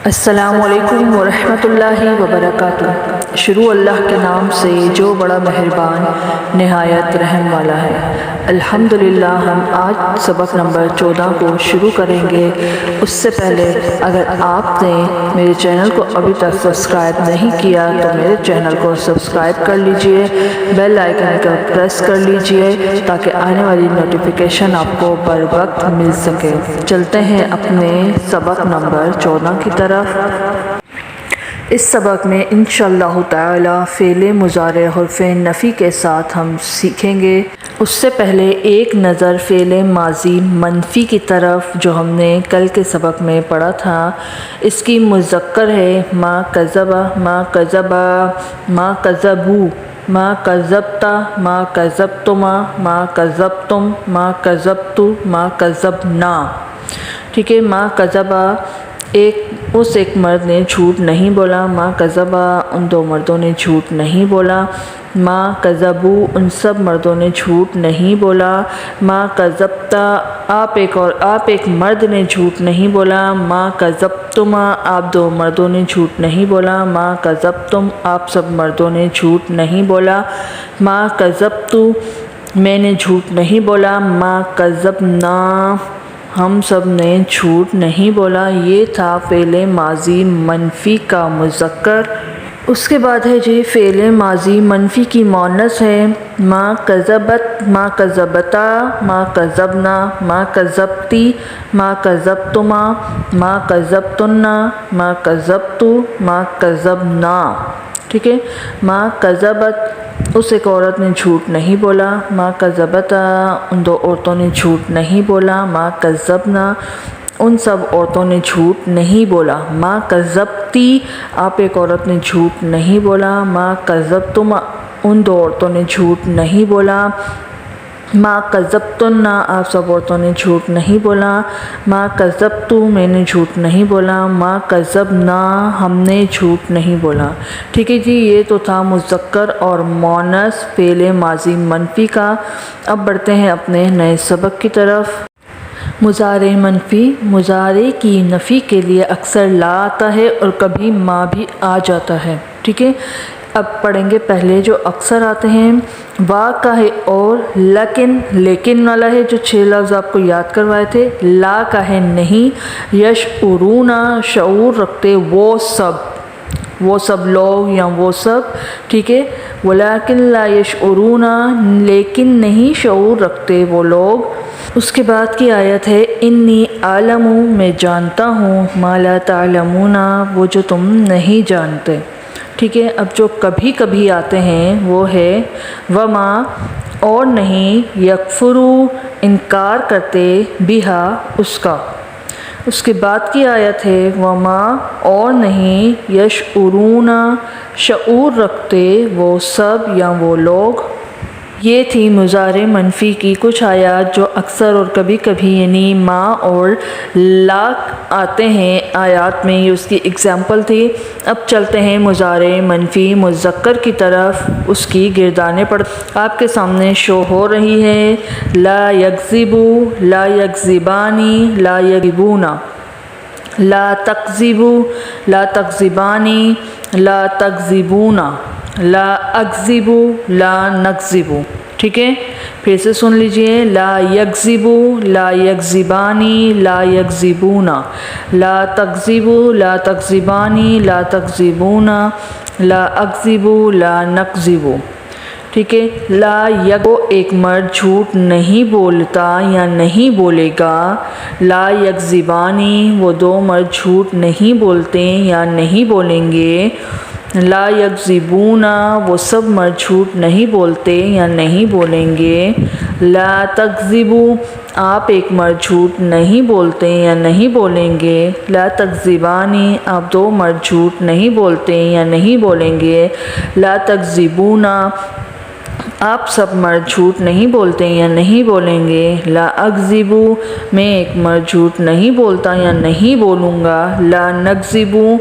السلام علیکم ورحمۃ اللہ وبرکاتہ۔ شروع اللہ کے نام سے جو بڑا مہربان نہایت رحم والا ہے۔ الحمدللہ ہم آج سبق نمبر 14 کو شروع کریں گے۔ اس سے پہلے اگر آپ نے میرے چینل کو ابھی تک سبسکرائب نہیں کیا تو میرے چینل کو سبسکرائب کر لیجئے، بیل آئیکن کو پریس کر لیجئے تاکہ آنے والی نوٹیفیکیشن آپ کو بر وقت مل سکے۔ چلتے ہیں اپنے سبق نمبر 14 کی طرف۔ اس سبق میں انشاءاللہ تعالی فعل مضارع حرف نفی کے ساتھ ہم سیکھیں گے۔ اس سے پہلے ایک نظر فعل ماضی منفی کی طرف جو ہم نے کل کے سبق میں پڑھا تھا۔ اس کی مذکر ہے ما کذب، ما کذبا، ما کذبو، ما کذبتا، ما کذبتما، ما کذبتم، ما کذبتو، ما کذبنا۔ ٹھیک ہے، ما کذبا ایک مرد نے جھوٹ نہیں بولا، ما کذبا ان دو مردوں نے جھوٹ نہیں بولا، ما کذبو ان سب مردوں نے جھوٹ نہیں بولا، ما کذبتا آپ ایک مرد نے جھوٹ نہیں بولا، ما کذبتما آپ دو مردوں نے جھوٹ نہیں بولا، ما کذبتم آپ سب مردوں نے جھوٹ نہیں بولا، ما کذبتو میں نے جھوٹ نہیں بولا، ما کذبنا ہم سب نے جھوٹ نہیں بولا۔ یہ تھا فعل ماضی منفی کا مذکر۔ اس کے بعد ہے جی فعل ماضی منفی کی مؤنث ہے ما کذبت، ما کذبتا، ما کذبنا، ما کذبتی، ما کذبتما، ما کذبتنا، ما کذبتو، ما کذبنا۔ ٹھیک ہے، ما کذبت اس ایک عورت نے جھوٹ نہیں بولا، ما کذبتا ان دو عورتوں نے جھوٹ نہیں بولا، ما کذبنا ان سب عورتوں نے جھوٹ نہیں بولا، ما کذبتی آپ ایک عورت نے جھوٹ نہیں بولا، ما کذبتم ان دو عورتوں نے جھوٹ نہیں بولا، ما کذبتن آپ سب عورتوں نے جھوٹ نہیں بولا، ما کذبتو میں نے جھوٹ نہیں بولا، ما کذبنا ہم نے جھوٹ نہیں بولا۔ ٹھیک ہے جی، یہ تو تھا مذکر اور مؤنث فعل ماضی منفی کا۔ اب بڑھتے ہیں اپنے نئے سبق کی طرف۔ مضارع منفی، مضارع کی نفی کے لیے اکثر لا آتا ہے اور کبھی ما بھی آ جاتا ہے۔ ٹھیک ہے، اب پڑھیں گے پہلے جو اکثر آتے ہیں۔ وا کا ہے اور، لیکن والا ہے جو 6 لفظ آپ کو یاد کروائے تھے۔ لا کا ہے نہیں، یشعرون شعور رکھتے وہ سب لوگ یا وہ سب۔ ٹھیک ہے، ولیکن لا یشعرون لیکن نہیں شعور رکھتے وہ لوگ۔ اس کے بعد کی آیت ہے انی اعلم میں جانتا ہوں، ما لا تعلمون وہ جو تم نہیں جانتے۔ ٹھیک ہے، اب جو کبھی کبھی آتے ہیں وہ ہے وما اور نہیں، یکفرو انکار کرتے بہا اس کا۔ اس کے بعد کی آیت ہے وما اور نہیں، یشعرون شعور رکھتے وہ سب یا وہ لوگ۔ یہ تھی مضارع منفی کی کچھ آیات جو اکثر اور کبھی کبھی یعنی ما اور لا آتے ہیں آیات میں، یہ اس کی اگزامپل تھی۔ اب چلتے ہیں مضارع منفی مذکر کی طرف۔ اس کی گردانیں آپ کے سامنے شو ہو رہی ہے۔ لا یکذبو، لا یکذبانی، لا یکذبون، لا تکذبو، لا تکذبانی، لا تکذبون، لا اکذبو، لا نکذبو۔ ٹھیک ہے، پھر سے سن لیجئے۔ لا یکذبو، لا یکذبانی، لا یکذبون، لا تکذبو، لا تکذبانی، لا تکذبون، لا اکذبو، لا نکذبو۔ ٹھیک ہے، لا ایک مرد جھوٹ نہیں بولتا یا نہیں بولے گا، لا یکذبانی وہ دو مرد جھوٹ نہیں بولتے یا نہیں بولیں گے، لا یکذبون وہ سب مرد جھوٹ نہیں بولتے یا نہیں بولیں گے، لا تکذبو آپ ایک مرد جھوٹ نہیں بولتے یا نہیں بولیں گے، لا تکذبانی آپ دو مرد جھوٹ نہیں بولتے یا نہیں بولیں گے، لا تکذبون آپ سب مرد جھوٹ نہیں بولتے یا نہیں بولیں گے، لا اکذبو میں ایک مرد جھوٹ نہیں بولتا یا نہیں بولوں گا، لا نکذبو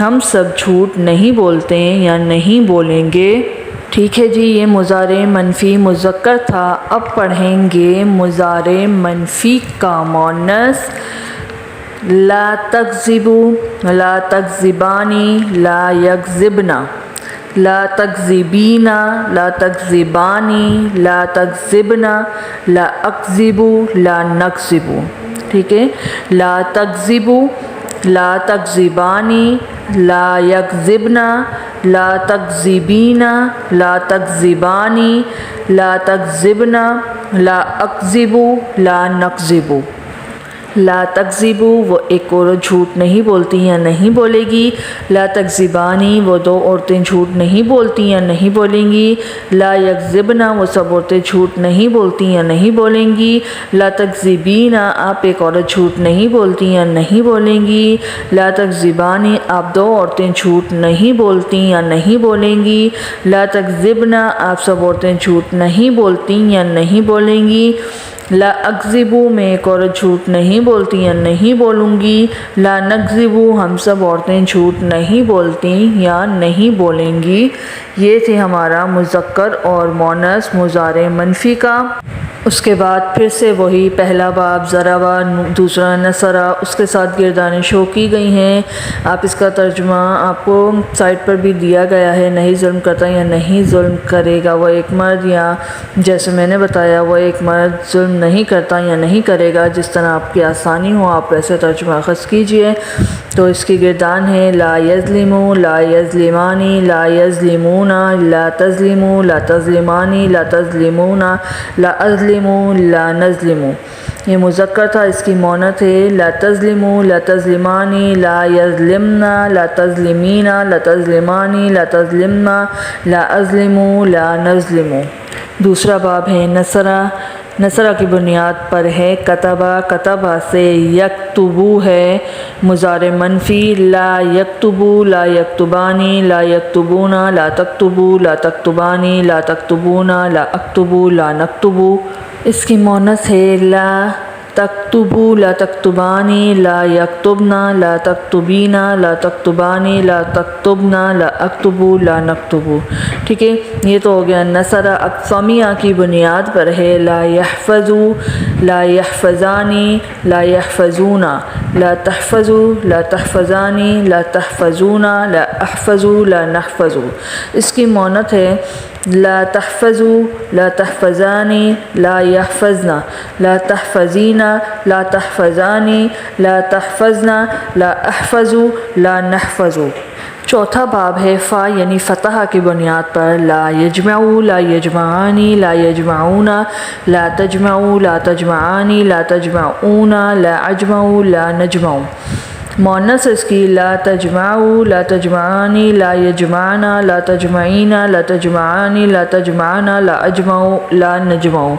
ہم سب جھوٹ نہیں بولتے یا نہیں بولیں گے۔ ٹھیک ہے جی، یہ مضارع منفی مذکر تھا۔ اب پڑھیں گے مضارع منفی کا مؤنث۔ لا تکذبو لا تکذبانی لا یکذبنا لا تکذبینا لا تکذبانی لا تکذبنا لا اکذبو لا نکذبو. ٹھیک ہے، لا تکذبو لا تکذبانی لا یکذبنا لا تکذبینا لا تکذبانی لا تکذبنا لا اکذبو لا نکذبو. لا تکذبو وہ ایک عورت جھوٹ نہیں بولتی یا نہیں بولے گی. لا تکذبانی وہ دو عورتیں جھوٹ نہیں بولتی یا نہیں بولیں گی. لا یکذبنا وہ سب عورتیں جھوٹ نہیں بولتی یا نہیں بولیں گی. لا تکذبینا آپ ایک عورت جھوٹ نہیں بولتی یا نہیں بولیں گی. لا تکذبانی آپ دو عورتیں جھوٹ نہیں بولتی یا نہیں بولیں گی. لا تکذبنا آپ سب عورتیں جھوٹ نہیں بولتی یا نہیں بولیں گی. لا اکذبو میں ایک عورت جھوٹ نہیں بولتی یا نہیں بولوں گی. لا نکذبو ہم سب عورتیں جھوٹ نہیں بولتی یا نہیں بولیں گی. یہ تھے ہمارا مذکر اور مؤنث مضارع منفی کا. اس کے بعد پھر سے وہی پہلا باب ضربا، دوسرا نصرا، اس کے ساتھ گردانیں شو کی گئی ہیں. آپ اس کا ترجمہ آپ کو سائٹ پر بھی دیا گیا ہے. نہیں ظلم کرتا یا نہیں ظلم کرے گا وہ ایک مرد، یا جیسے میں نے بتایا وہ ایک مرد ظلم نہیں کرتا یا نہیں کرے گا. جس طرح آپ کی آسانی ہو آپ ویسے ترجمہ اخذ کیجئے. تو اس کی گردان ہے لا یظلمو لا یظلمانی لا یظلمونا لا تظلمو لا تظلمانی لا تظلمونا لا ازلمو لا نظلمو. یہ مذکر تھا، اس کی مؤنث ہے لا تظلمو لا تظلمانی لا یظلمنا لا تظلمینا لا تظلمانی لا تظلمنا لا ازلمو لا نظلمو. دوسرا باب ہے نصرا. نصرہ کی بنیاد پر ہے کتبہ. کتبہ سے یکتبو ہے مضارع منفی. لا یکتبو لا یکتبانی لا یکتبونا لا تکتبو لا تکتبانی لا تکتبونا لا اکتبو لا نکتبو. اس کی مؤنث ہے لا تکتبو لا تکتبانی لا یکتبنا لا تکتبینا لا تکتبانی لا تکتبنا لا اکتبو لا نکتبو. ٹھیک ہے، یہ تو ہو گیا نصرہ. اقسامیہ کی بنیاد پر ہے لا یحفظو لا یحفظانی لا یحفظونا لا تحفظو لا تحفظانی لا تحفظونا لا احفظو لا نحفظو. اس کی مؤنث ہے لا تحفظو لا تحفظانی لا یحفظنا لا تحفظینا لا تحفظانی لا تحفظنا لا احفظو لا نحفظو. چوتھا باب ہے فا یعنی فتح کی بنیاد پر لا یجمعو لا یجمعانی لا یجمعونا لا تجمعو لا تجمعانی لا تجمعونا لا اجمعو لا نجمعو. مؤنث اس کی لا تجمعو لا تجمعانی لا یجمعنا لا تجمعینا لا تجمعانی لا تجمعنا لا اجمعو لا نجمعو.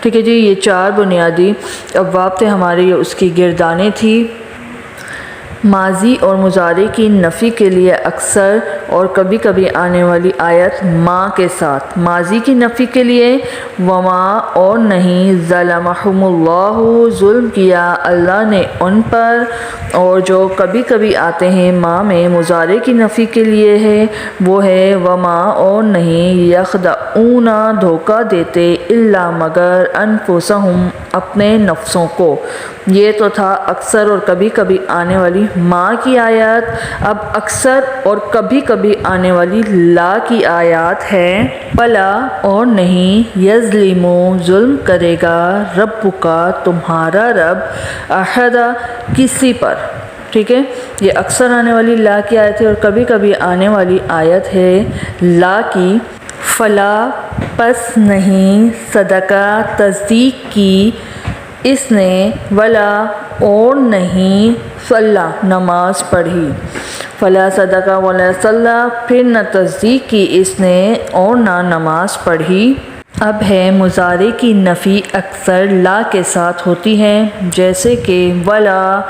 ٹھیک ہے جی، یہ چار بنیادی ابواب تھے ہمارے. یہ اس کی گردانیں تھی. ماضی اور مضارع کی نفی کے لیے اکثر اور کبھی کبھی آنے والی آیت ما کے ساتھ. ماضی کی نفی کے لیے وما اور نہیں، ظلمہم اللہ ظلم کیا اللہ نے ان پر. اور جو کبھی کبھی آتے ہیں ما میں مضارع کی نفی کے لیے ہے وہ ہے وما اور نہیں، یخدعون دھوکہ دیتے، الا مگر انفسہم اپنے نفسوں کو. یہ تو تھا اکثر اور کبھی کبھی آنے والی ما کی آیات. اب اکثر اور کبھی کبھی آنے والی لا کی آیات ہے. بلا اور نہیں، یظلمو ظلم کرے گا، ربک تمہارا رب، احد کسی پر. ٹھیک ہے، یہ اکثر آنے والی لا کی آیت ہے اور کبھی کبھی آنے والی آیت ہے لا کی. فلا پس نہیں، صدقہ تصدیق کی اس نے، ولا اور نہیں، صلی نماز پڑھی. فلا صدقہ ولا صلی پھر نہ تصدیق کی اس نے اور نہ نماز پڑھی. اب ہے مضارع کی نفی اکثر لا کے ساتھ ہوتی ہے، جیسے کہ ولا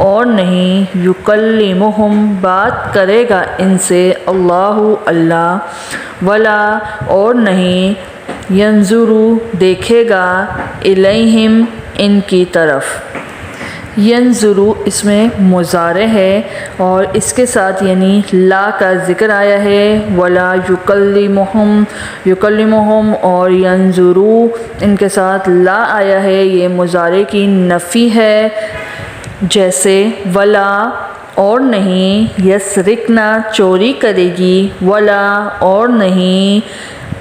اور نہیں، یکلمہم بات کرے گا ان سے، اللہ اللہ، ولا اور نہیں، ینظرو دیکھے گا، الیہم ان کی طرف. ینظرو اس میں مضارع ہے اور اس کے ساتھ یعنی لا کا ذکر آیا ہے. ولا یکلمہم، یکلمہم اور ینظرو ان کے ساتھ لا آیا ہے. یہ مضارع کی نفی ہے. جیسے ولا اور نہیں، یسرقنا چوری کرے گی، ولا اور نہیں،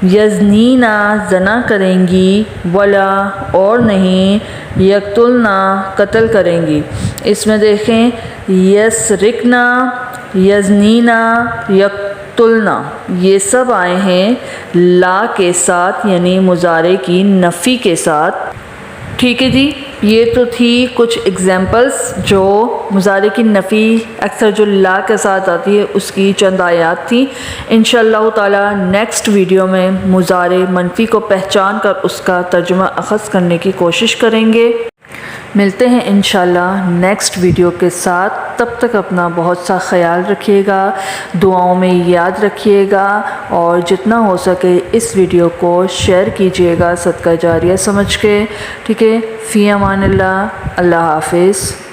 یزنینا زنا کریں گی، ولا اور نہیں، یقتلنا قتل کریں گی۔ اس میں دیکھیں یسرقنا، یزنینا، یقتلنا یہ سب آئے ہیں لا کے ساتھ، یعنی مضارع کی نفی کے ساتھ۔ ٹھیک ہے جی، یہ تو تھی کچھ ایگزامپلس جو مضارع کی نفی اکثر جو لا کے ساتھ آتی ہے اس کی چند آیات تھیں۔ انشاءاللہ تعالی نیکسٹ ویڈیو میں مضارع منفی کو پہچان کر اس کا ترجمہ اخذ کرنے کی کوشش کریں گے۔ ملتے ہیں انشاءاللہ نیکسٹ ویڈیو کے ساتھ، تب تک اپنا بہت سا خیال رکھیے گا، دعاؤں میں یاد رکھیے گا، اور جتنا ہو سکے اس ویڈیو کو شیئر کیجیے گا صدقہ جاریہ سمجھ کے۔ ٹھیک ہے، فی امان اللہ، اللہ حافظ۔